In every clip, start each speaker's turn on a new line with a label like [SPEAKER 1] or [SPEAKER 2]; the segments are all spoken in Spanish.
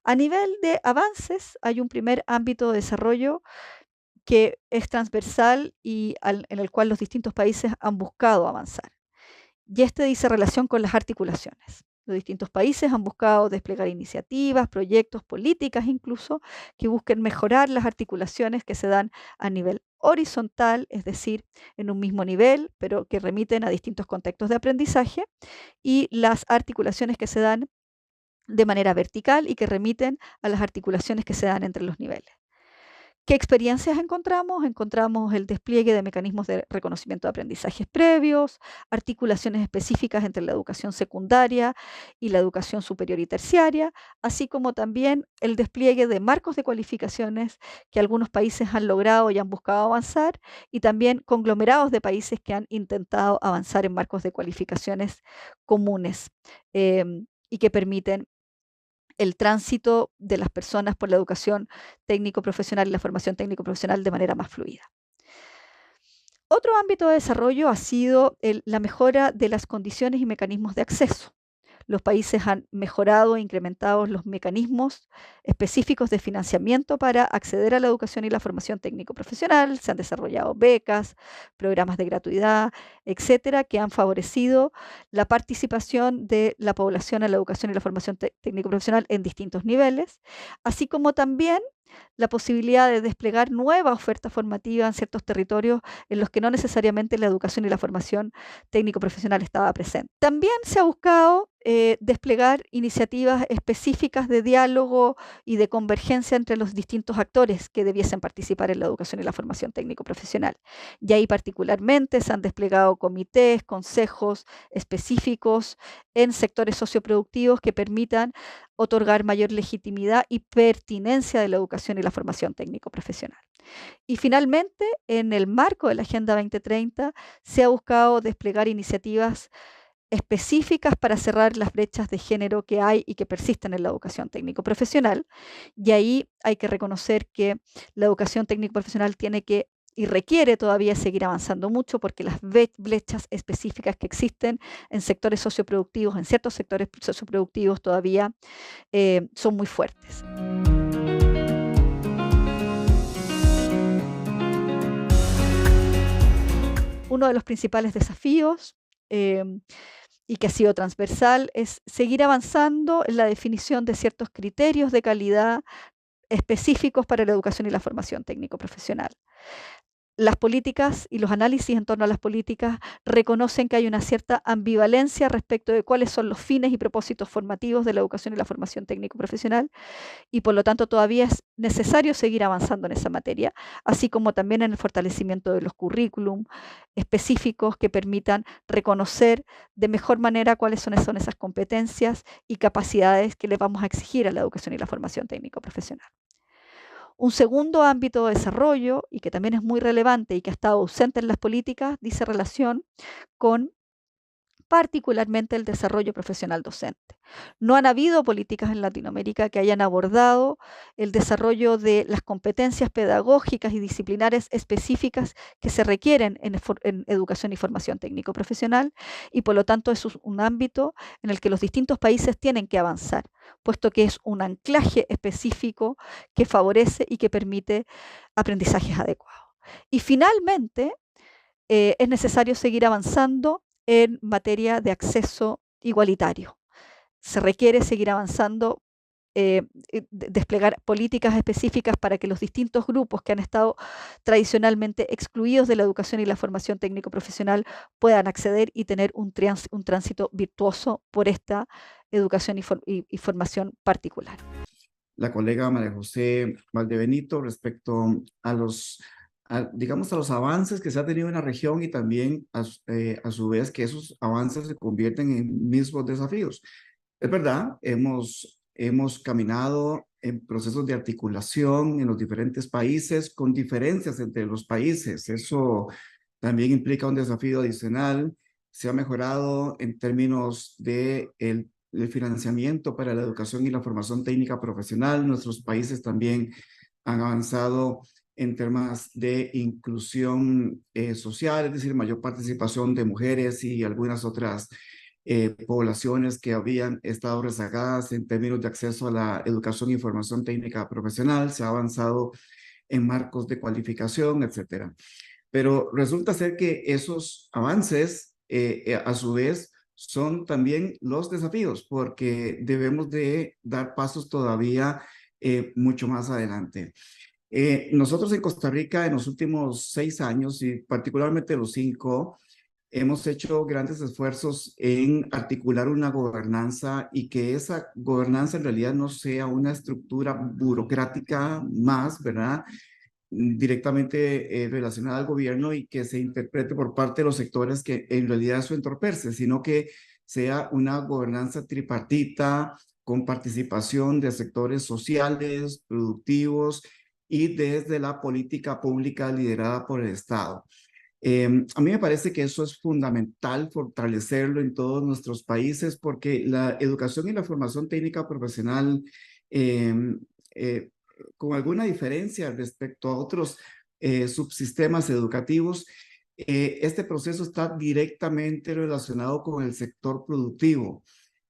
[SPEAKER 1] A nivel de avances, hay un primer ámbito de desarrollo que es transversal y en el cual los distintos países han buscado avanzar. Y este dice relación con las articulaciones. Los distintos países han buscado desplegar iniciativas, proyectos, políticas incluso, que busquen mejorar las articulaciones que se dan a nivel horizontal, es decir, en un mismo nivel, pero que remiten a distintos contextos de aprendizaje, y las articulaciones que se dan de manera vertical y que remiten a las articulaciones que se dan entre los niveles. ¿Qué experiencias encontramos? Encontramos el despliegue de mecanismos de reconocimiento de aprendizajes previos, articulaciones específicas entre la educación secundaria y la educación superior y terciaria, así como también el despliegue de marcos de cualificaciones que algunos países han logrado y han buscado avanzar, y también conglomerados de países que han intentado avanzar en marcos de cualificaciones comunes y que permiten el tránsito de las personas por la educación técnico-profesional y la formación técnico-profesional de manera más fluida. Otro ámbito de desarrollo ha sido la mejora de las condiciones y mecanismos de acceso. Los países han mejorado e incrementado los mecanismos específicos de financiamiento para acceder a la educación y la formación técnico-profesional. Se han desarrollado becas, programas de gratuidad, etcétera, que han favorecido la participación de la población en la educación y la formación técnico-profesional en distintos niveles, así como también la posibilidad de desplegar nueva oferta formativa en ciertos territorios en los que no necesariamente la educación y la formación técnico-profesional estaba presente. También se ha buscado desplegar iniciativas específicas de diálogo y de convergencia entre los distintos actores que debiesen participar en la educación y la formación técnico-profesional. Y ahí particularmente se han desplegado comités, consejos específicos en sectores socioproductivos que permitan otorgar mayor legitimidad y pertinencia de la educación y la formación técnico-profesional. Y finalmente, en el marco de la Agenda 2030, se ha buscado desplegar iniciativas específicas para cerrar las brechas de género que hay y que persisten en la educación técnico-profesional. Y ahí hay que reconocer que la educación técnico-profesional tiene que y requiere todavía seguir avanzando mucho porque las brechas específicas que existen en sectores socioproductivos, en ciertos sectores socioproductivos todavía son muy fuertes. Uno de los principales desafíos y que ha sido transversal es seguir avanzando en la definición de ciertos criterios de calidad específicos para la educación y la formación técnico-profesional. Las políticas y los análisis en torno a las políticas reconocen que hay una cierta ambivalencia respecto de cuáles son los fines y propósitos formativos de la educación y la formación técnico-profesional, y por lo tanto todavía es necesario seguir avanzando en esa materia, así como también en el fortalecimiento de los currículum específicos que permitan reconocer de mejor manera cuáles son esas competencias y capacidades que le vamos a exigir a la educación y la formación técnico-profesional. Un segundo ámbito de desarrollo, y que también es muy relevante y que ha estado ausente en las políticas, dice relación con particularmente el desarrollo profesional docente. No han habido políticas en Latinoamérica que hayan abordado el desarrollo de las competencias pedagógicas y disciplinares específicas que se requieren en educación y formación técnico-profesional, y por lo tanto es un ámbito en el que los distintos países tienen que avanzar, puesto que es un anclaje específico que favorece y que permite aprendizajes adecuados. Y finalmente, es necesario seguir avanzando en materia de acceso igualitario. Se requiere seguir avanzando, desplegar políticas específicas para que los distintos grupos que han estado tradicionalmente excluidos de la educación y la formación técnico-profesional puedan acceder y tener un tránsito virtuoso por esta educación y formación particular.
[SPEAKER 2] La colega María José Valdebenito respecto a digamos, a los avances que se ha tenido en la región y también a su vez que esos avances se convierten en mismos desafíos. Es verdad, hemos caminado en procesos de articulación en los diferentes países con diferencias entre los países. Eso también implica un desafío adicional. Se ha mejorado en términos de el financiamiento para la educación y la formación técnica profesional. Nuestros países también han avanzado en temas de inclusión social, es decir, mayor participación de mujeres y algunas otras poblaciones que habían estado rezagadas en términos de acceso a la educación y formación técnica profesional, se ha avanzado en marcos de cualificación, etcétera. Pero resulta ser que esos avances, a su vez, son también los desafíos, porque debemos de dar pasos todavía mucho más adelante. Nosotros en Costa Rica, en los últimos 6 años y particularmente los 5, hemos hecho grandes esfuerzos en articular una gobernanza y que esa gobernanza en realidad no sea una estructura burocrática más, ¿verdad? Directamente relacionada al gobierno y que se interprete por parte de los sectores que en realidad eso entorpece, sino que sea una gobernanza tripartita con participación de sectores sociales, productivos y desde la política pública liderada por el Estado. A mí me parece que eso es fundamental fortalecerlo en todos nuestros países porque la educación y la formación técnica profesional, eh, eh, con alguna diferencia respecto a otros subsistemas educativos, este proceso está directamente relacionado con el sector productivo.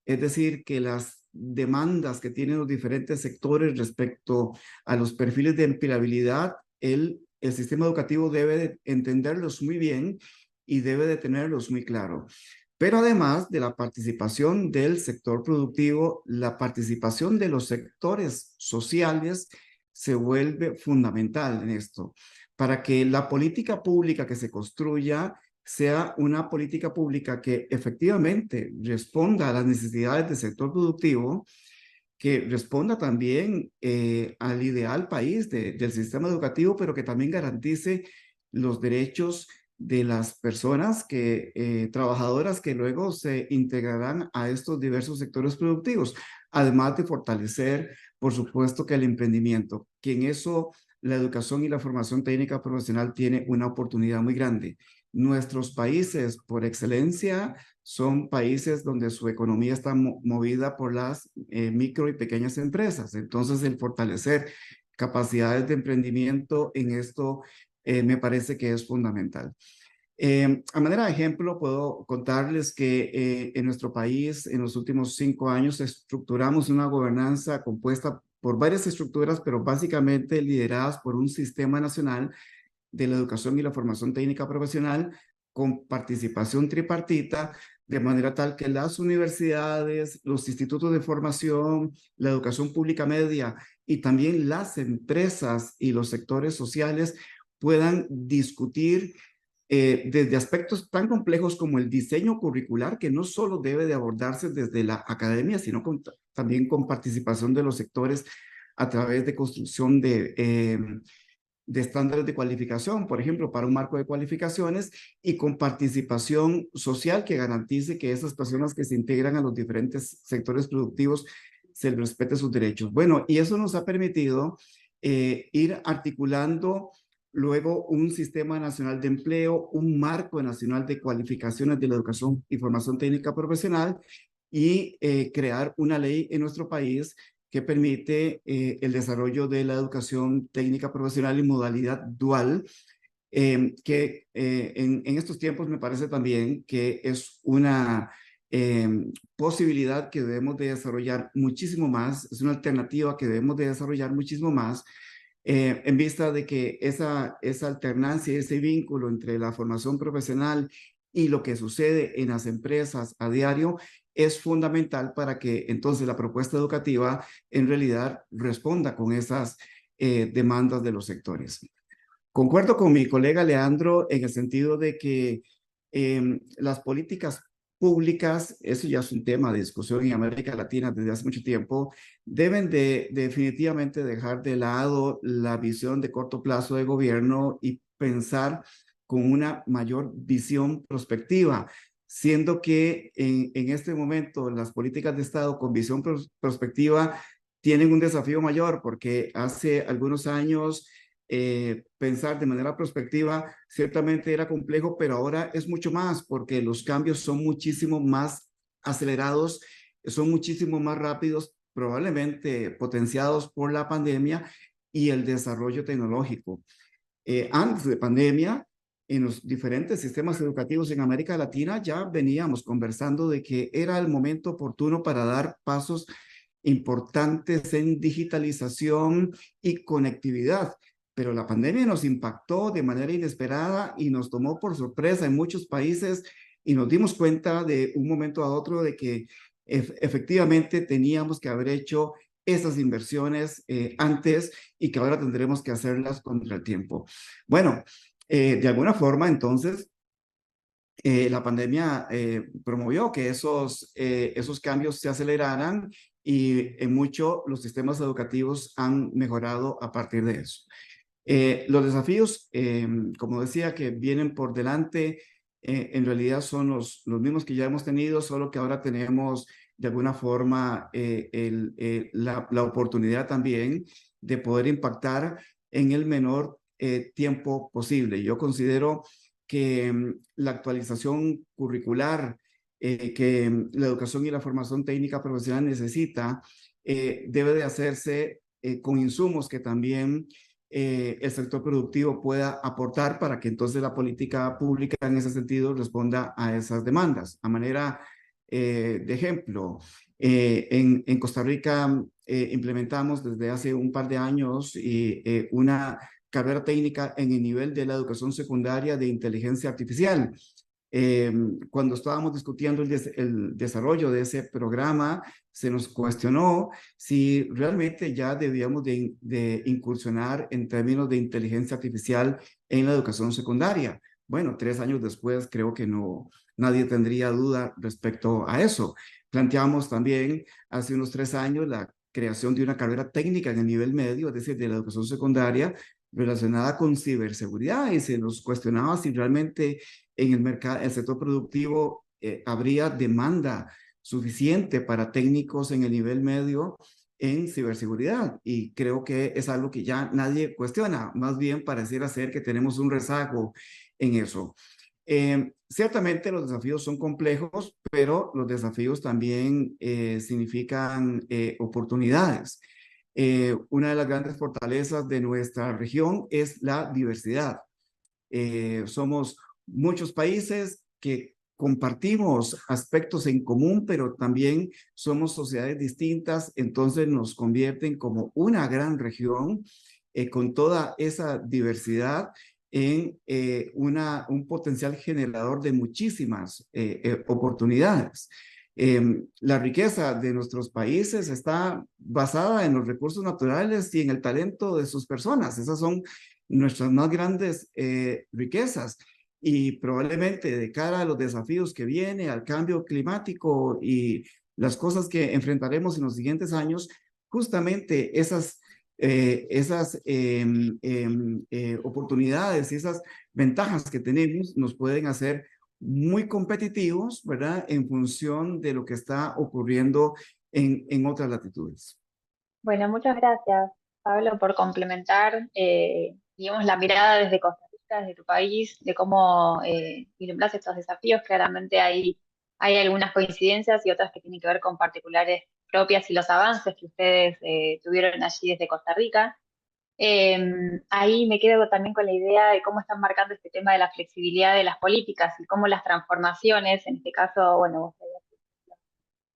[SPEAKER 2] Es decir, que las demandas que tienen los diferentes sectores respecto a los perfiles de empleabilidad, el sistema educativo debe de entenderlos muy bien y debe de tenerlos muy claro. Pero además de la participación del sector productivo, la participación de los sectores sociales se vuelve fundamental en esto, para que la política pública que se construya sea una política pública que efectivamente responda a las necesidades del sector productivo, que responda también al ideal país del sistema educativo, pero que también garantice los derechos de las personas trabajadoras que luego se integrarán a estos diversos sectores productivos, además de fortalecer, por supuesto, que el emprendimiento, que en eso la educación y la formación técnica profesional tiene una oportunidad muy grande. Nuestros países, por excelencia, son países donde su economía está movida por las micro y pequeñas empresas. Entonces, el fortalecer capacidades de emprendimiento en esto me parece que es fundamental. A manera de ejemplo, puedo contarles que en nuestro país, en los últimos 5 años, estructuramos una gobernanza compuesta por varias estructuras, pero básicamente lideradas por un sistema nacional de la educación y la formación técnica profesional con participación tripartita, de manera tal que las universidades, los institutos de formación, la educación pública media y también las empresas y los sectores sociales puedan discutir desde aspectos tan complejos como el diseño curricular, que no solo debe de abordarse desde la academia, sino también con participación de los sectores a través de construcción de estándares de cualificación, por ejemplo, para un marco de cualificaciones y con participación social que garantice que esas personas que se integran a los diferentes sectores productivos se les respete sus derechos. Bueno, y eso nos ha permitido ir articulando luego un sistema nacional de empleo, un marco nacional de cualificaciones de la educación y formación técnica profesional y crear una ley en nuestro país que permite el desarrollo de la educación técnica profesional en modalidad dual, que en estos tiempos me parece también que es una posibilidad que debemos de desarrollar muchísimo más, es una alternativa que debemos de desarrollar muchísimo más, en vista de que esa alternancia, ese vínculo entre la formación profesional y lo que sucede en las empresas a diario es fundamental para que entonces la propuesta educativa en realidad responda con esas demandas de los sectores. Concuerdo con mi colega Leandro en el sentido de que las políticas públicas, eso ya es un tema de discusión en América Latina desde hace mucho tiempo, deben de definitivamente dejar de lado la visión de corto plazo de gobierno y pensar con una mayor visión prospectiva, siendo que en este momento las políticas de Estado con visión prospectiva tienen un desafío mayor porque hace algunos años pensar de manera prospectiva ciertamente era complejo, pero ahora es mucho más porque los cambios son muchísimo más acelerados, son muchísimo más rápidos, probablemente potenciados por la pandemia y el desarrollo tecnológico. Antes de pandemia, en los diferentes sistemas educativos en América Latina ya veníamos conversando de que era el momento oportuno para dar pasos importantes en digitalización y conectividad. Pero la pandemia nos impactó de manera inesperada y nos tomó por sorpresa en muchos países y nos dimos cuenta de un momento a otro de que efectivamente teníamos que haber hecho esas inversiones antes y que ahora tendremos que hacerlas contra el tiempo. Bueno, de alguna forma, entonces, la pandemia promovió que esos cambios se aceleraran y en mucho los sistemas educativos han mejorado a partir de eso. Los desafíos, como decía, que vienen por delante, en realidad son los mismos que ya hemos tenido, solo que ahora tenemos de alguna forma la oportunidad también de poder impactar en el menor tiempo posible. Yo considero que la actualización curricular que la educación y la formación técnica profesional necesita debe de hacerse con insumos que también el sector productivo pueda aportar para que entonces la política pública en ese sentido responda a esas demandas. A manera de ejemplo, en Costa Rica implementamos desde hace un par de años una carrera técnica en el nivel de la educación secundaria de inteligencia artificial. Cuando estábamos discutiendo el desarrollo de ese programa, se nos cuestionó si realmente ya debíamos de incursionar en términos de inteligencia artificial en la educación secundaria. Bueno, 3 años después creo que no, nadie tendría duda respecto a eso. Planteamos también hace unos 3 años la creación de una carrera técnica en el nivel medio, es decir, de la educación secundaria, relacionada con ciberseguridad y se nos cuestionaba si realmente en el mercado, el sector productivo habría demanda suficiente para técnicos en el nivel medio en ciberseguridad. Y creo que es algo que ya nadie cuestiona, más bien pareciera ser que tenemos un rezago en eso. Ciertamente los desafíos son complejos, pero los desafíos también significan oportunidades. Una de las grandes fortalezas de nuestra región es la diversidad. Somos muchos países que compartimos aspectos en común, pero también somos sociedades distintas, entonces nos convierten como una gran región con toda esa diversidad en un potencial generador de muchísimas oportunidades. La riqueza de nuestros países está basada en los recursos naturales y en el talento de sus personas. Esas son nuestras más grandes riquezas y probablemente de cara a los desafíos que viene, al cambio climático y las cosas que enfrentaremos en los siguientes años, justamente esas oportunidades y esas ventajas que tenemos nos pueden hacer muy competitivos, ¿verdad? En función de lo que está ocurriendo en otras latitudes.
[SPEAKER 3] Bueno, muchas gracias, Pablo, por complementar, digamos, la mirada desde Costa Rica, desde tu país, de cómo vislumbras estos desafíos. Claramente hay algunas coincidencias y otras que tienen que ver con particulares propias y los avances que ustedes tuvieron allí desde Costa Rica. Ahí me quedo también con la idea de cómo están marcando este tema de la flexibilidad de las políticas y cómo las transformaciones, en este caso, bueno, vos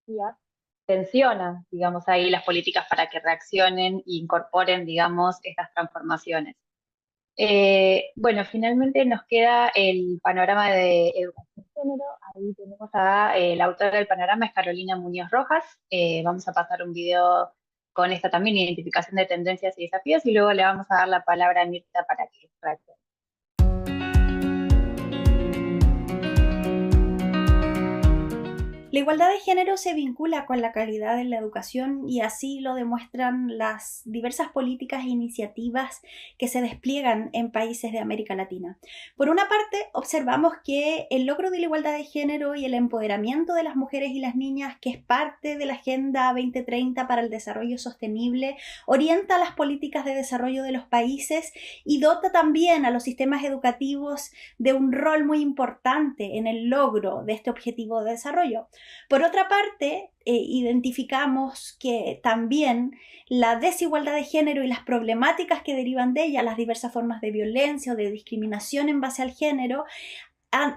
[SPEAKER 3] decías, tensionan, digamos, ahí las políticas para que reaccionen e incorporen, digamos, estas transformaciones. Bueno, finalmente nos queda el panorama de educación de género. Ahí tenemos a la autora del panorama, es Carolina Muñoz Rojas. Vamos a pasar un video con esta también, identificación de tendencias y desafíos, y luego le vamos a dar la palabra a Mirta para que reaccione.
[SPEAKER 4] La igualdad de género se vincula con la calidad en la educación y así lo demuestran las diversas políticas e iniciativas que se despliegan en países de América Latina. Por una parte, observamos que el logro de la igualdad de género y el empoderamiento de las mujeres y las niñas, que es parte de la Agenda 2030 para el Desarrollo Sostenible, orienta las políticas de desarrollo de los países y dota también a los sistemas educativos de un rol muy importante en el logro de este objetivo de desarrollo. Por otra parte, identificamos que también la desigualdad de género y las problemáticas que derivan de ella, las diversas formas de violencia o de discriminación en base al género,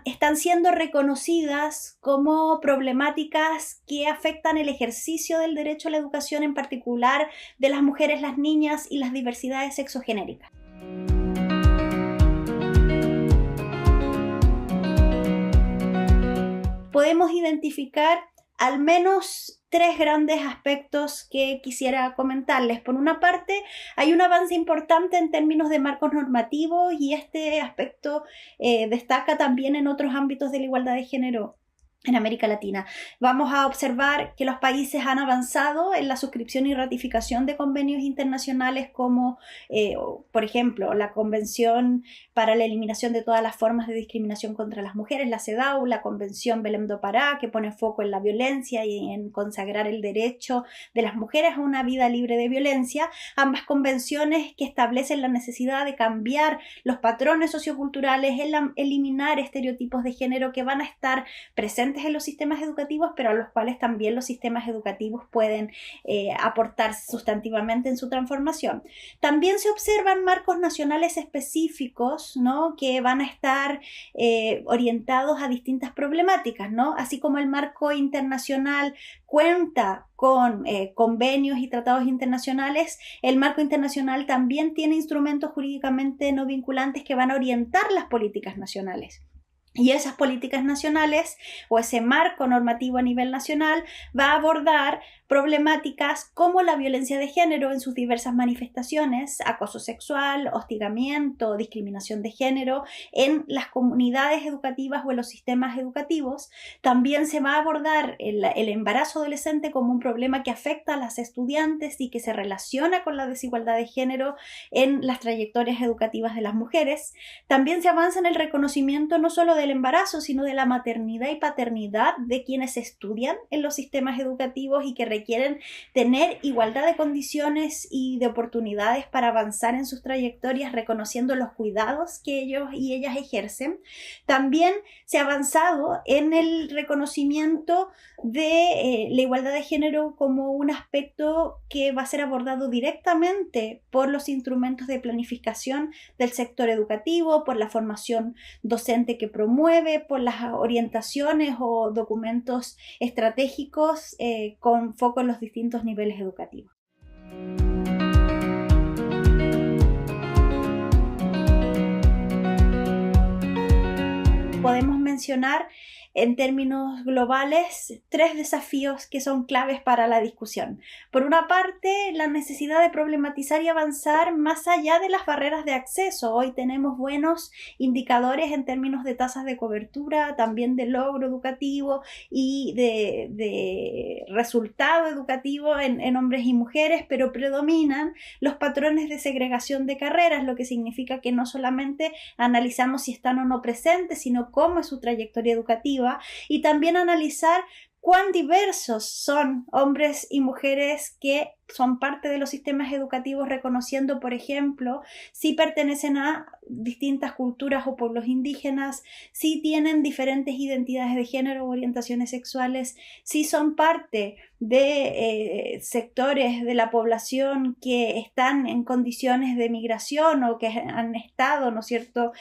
[SPEAKER 4] están siendo reconocidas como problemáticas que afectan el ejercicio del derecho a la educación, en particular de las mujeres, las niñas y las diversidades sexogenéricas. Podemos identificar al menos 3 grandes aspectos que quisiera comentarles. Por una parte, hay un avance importante en términos de marcos normativos y este aspecto destaca también en otros ámbitos de la igualdad de género en América Latina. Vamos a observar que los países han avanzado en la suscripción y ratificación de convenios internacionales como, por ejemplo, la Convención para la Eliminación de todas las formas de discriminación contra las mujeres, la CEDAW, la Convención Belém do Pará, que pone foco en la violencia y en consagrar el derecho de las mujeres a una vida libre de violencia. Ambas convenciones que establecen la necesidad de cambiar los patrones socioculturales, eliminar estereotipos de género que van a estar presentes en los sistemas educativos, pero a los cuales también los sistemas educativos pueden aportar sustantivamente en su transformación. También se observan marcos nacionales específicos, ¿no?, que van a estar orientados a distintas problemáticas, ¿no? Así como el marco internacional cuenta con convenios y tratados internacionales, el marco internacional también tiene instrumentos jurídicamente no vinculantes que van a orientar las políticas nacionales. Y esas políticas nacionales o ese marco normativo a nivel nacional va a abordar problemáticas como la violencia de género en sus diversas manifestaciones, acoso sexual, hostigamiento, discriminación de género en las comunidades educativas o en los sistemas educativos. También se va a abordar el embarazo adolescente como un problema que afecta a las estudiantes y que se relaciona con la desigualdad de género en las trayectorias educativas de las mujeres. También se avanza en el reconocimiento no solo del embarazo, sino de la maternidad y paternidad de quienes estudian en los sistemas educativos y que requieren tener igualdad de condiciones y de oportunidades para avanzar en sus trayectorias, reconociendo los cuidados que ellos y ellas ejercen. También se ha avanzado en el reconocimiento de la igualdad de género como un aspecto que va a ser abordado directamente por los instrumentos de planificación del sector educativo, por la formación docente que promueve, por las orientaciones o documentos estratégicos con foco en los distintos niveles educativos. Podemos mencionar en términos globales 3 desafíos que son claves para la discusión. Por una parte, la necesidad de problematizar y avanzar más allá de las barreras de acceso. Hoy tenemos buenos indicadores en términos de tasas de cobertura, también de logro educativo y de resultado educativo en hombres y mujeres, pero predominan los patrones de segregación de carreras, lo que significa que no solamente analizamos si están o no presentes, sino cómo es su trayectoria educativa, y también analizar cuán diversos son hombres y mujeres que son parte de los sistemas educativos, reconociendo, por ejemplo, si pertenecen a distintas culturas o pueblos indígenas, si tienen diferentes identidades de género o orientaciones sexuales, si son parte de sectores de la población que están en condiciones de migración o que han estado, ¿no es cierto?,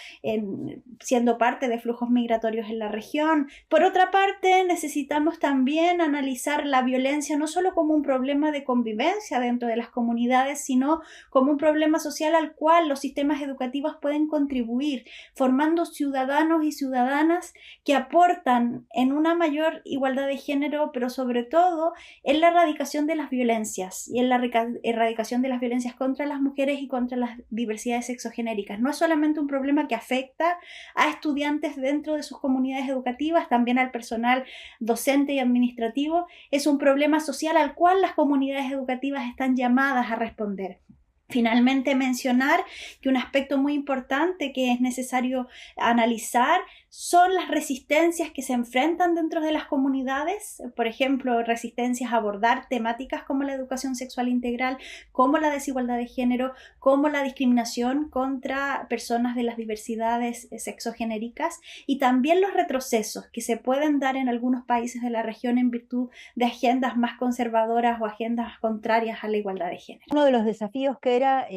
[SPEAKER 4] siendo parte de flujos migratorios en la región. Por otra parte, necesitamos también analizar la violencia no solo como un problema de convivencia dentro de las comunidades, sino como un problema social al cual los sistemas educativos pueden contribuir, formando ciudadanos y ciudadanas que aportan en una mayor igualdad de género, pero sobre todo en la erradicación de las violencias y en la erradicación de las violencias contra las mujeres y contra las diversidades sexogenéricas. No es solamente un problema que afecta a estudiantes dentro de sus comunidades educativas, también al personal docente y administrativo, es un problema social al cual las comunidades educativas están llamadas a responder. Finalmente, mencionar que un aspecto muy importante que es necesario analizar son las resistencias que se enfrentan dentro de las comunidades, por ejemplo, resistencias a abordar temáticas como la educación sexual integral, como la desigualdad de género, como la discriminación contra personas de las diversidades sexogenéricas, y también los retrocesos que se pueden dar en algunos países de la región en virtud de agendas más conservadoras o agendas contrarias a la igualdad de género.
[SPEAKER 5] Uno de los desafíos que era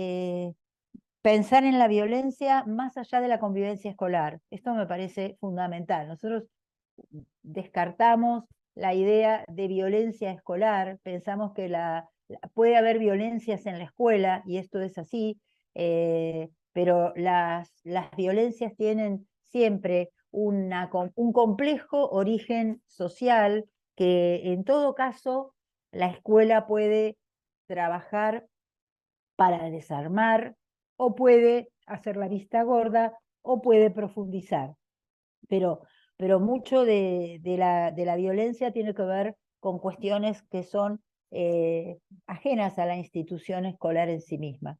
[SPEAKER 5] pensar en la violencia más allá de la convivencia escolar. Esto me parece fundamental. Nosotros descartamos la idea de violencia escolar, pensamos que puede haber violencias en la escuela, y esto es así, pero las violencias tienen siempre un complejo origen social que en todo caso la escuela puede trabajar para desarmar, o puede hacer la vista gorda, o puede profundizar. Pero mucho de la violencia tiene que ver con cuestiones que son ajenas a la institución escolar en sí misma.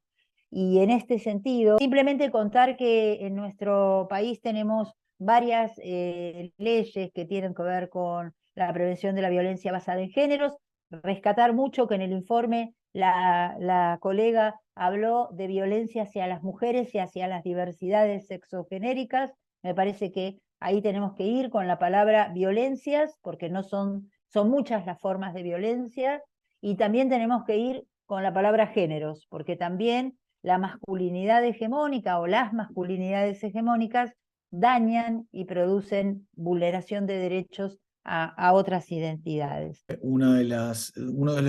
[SPEAKER 5] Y en este sentido, simplemente contar que en nuestro país tenemos varias leyes que tienen que ver con la prevención de la violencia basada en géneros, rescatar mucho que en el informe la colega habló de violencia hacia las mujeres y hacia las diversidades sexogenéricas. Me parece que ahí tenemos que ir con la palabra violencias, porque no son muchas las formas de violencia, y también tenemos que ir con la palabra géneros, porque también la masculinidad hegemónica o las masculinidades hegemónicas dañan y producen vulneración de derechos a otras identidades.
[SPEAKER 6] Uno de los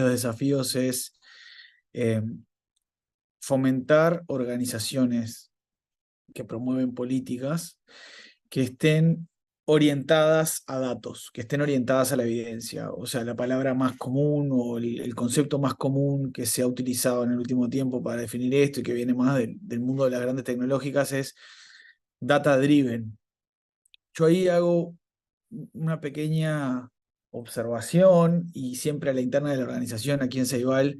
[SPEAKER 6] desafíos es fomentar organizaciones que promueven políticas que estén orientadas a datos, que estén orientadas a la evidencia. O sea, la palabra más común o el concepto más común que se ha utilizado en el último tiempo para definir esto y que viene más del mundo de las grandes tecnológicas es data driven. Yo ahí hago una pequeña observación, y siempre a la interna de la organización aquí en Ceibal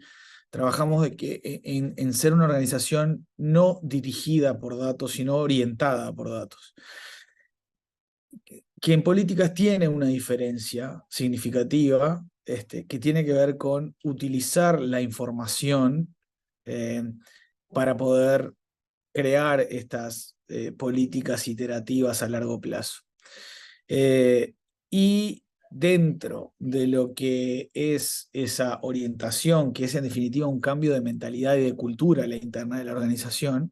[SPEAKER 6] trabajamos de que en ser una organización no dirigida por datos, sino orientada por datos. Que en políticas tiene una diferencia significativa, que tiene que ver con utilizar la información para poder crear estas políticas iterativas a largo plazo. Y dentro de lo que es esa orientación, que es en definitiva un cambio de mentalidad y de cultura a la interna de la organización,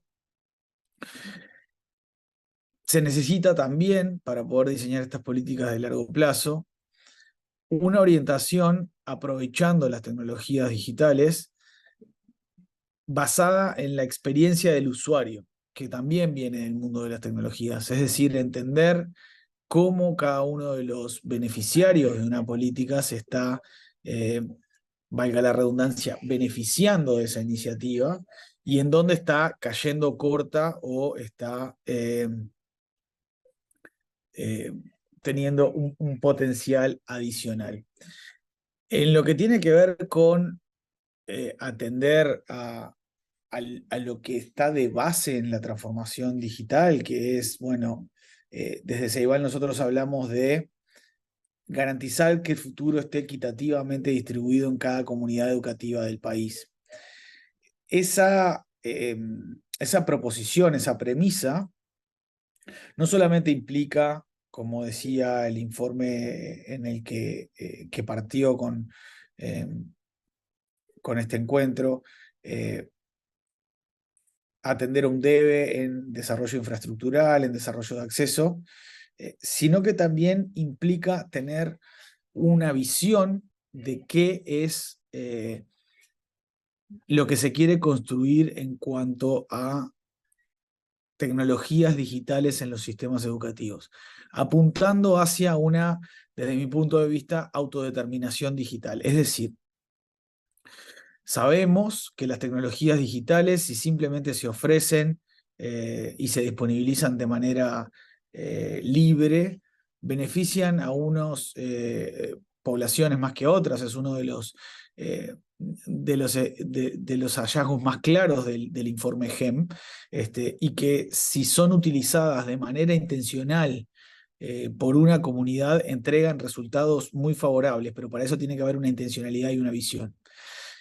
[SPEAKER 6] se necesita también, para poder diseñar estas políticas de largo plazo, una orientación aprovechando las tecnologías digitales basada en la experiencia del usuario, que también viene del mundo de las tecnologías, es decir, entender cómo cada uno de los beneficiarios de una política se está, valga la redundancia, beneficiando de esa iniciativa, y en dónde está cayendo corta o está teniendo un potencial adicional. En lo que tiene que ver con atender a lo que está de base en la transformación digital, que es, bueno, desde Ceibal nosotros hablamos de garantizar que el futuro esté equitativamente distribuido en cada comunidad educativa del país. Esa proposición, esa premisa, no solamente implica, como decía el informe en el que partió con este encuentro, atender un debe en desarrollo infraestructural, en desarrollo de acceso, sino que también implica tener una visión de qué es lo que se quiere construir en cuanto a tecnologías digitales en los sistemas educativos, apuntando hacia una, desde mi punto de vista, autodeterminación digital. Es decir, sabemos que las tecnologías digitales, si simplemente se ofrecen y se disponibilizan de manera libre, benefician a unas poblaciones más que otras. Es uno de los hallazgos más claros del informe GEM, y que si son utilizadas de manera intencional por una comunidad entregan resultados muy favorables, pero para eso tiene que haber una intencionalidad y una visión.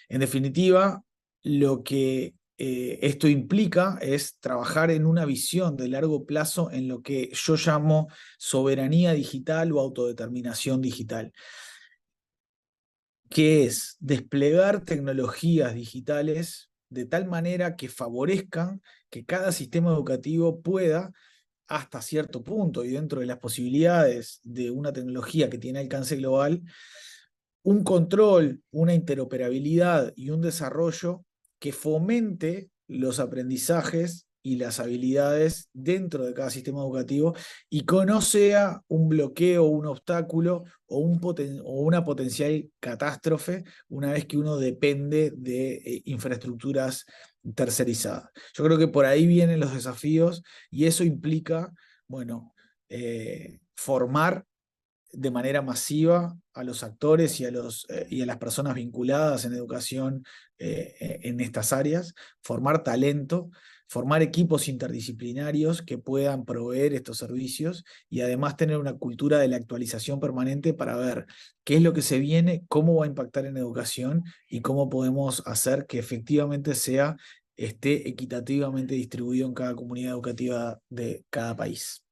[SPEAKER 6] En definitiva, lo que esto implica es trabajar en una visión de largo plazo en lo que yo llamo soberanía digital o autodeterminación digital, que es desplegar tecnologías digitales de tal manera que favorezcan que cada sistema educativo pueda, hasta cierto punto y dentro de las posibilidades de una tecnología que tiene alcance global, un control, una interoperabilidad y un desarrollo que fomente los aprendizajes y las habilidades dentro de cada sistema educativo y que no sea un bloqueo, un obstáculo o una potencial catástrofe una vez que uno depende de infraestructuras tercerizadas. Yo creo que por ahí vienen los desafíos y eso implica, bueno, formar de manera masiva a los actores y a las personas vinculadas en educación en estas áreas, formar talento, formar equipos interdisciplinarios que puedan proveer estos servicios y además tener una cultura de la actualización permanente para ver qué es lo que se viene, cómo va a impactar en educación y cómo podemos hacer que efectivamente esté equitativamente distribuido en cada comunidad educativa de cada país.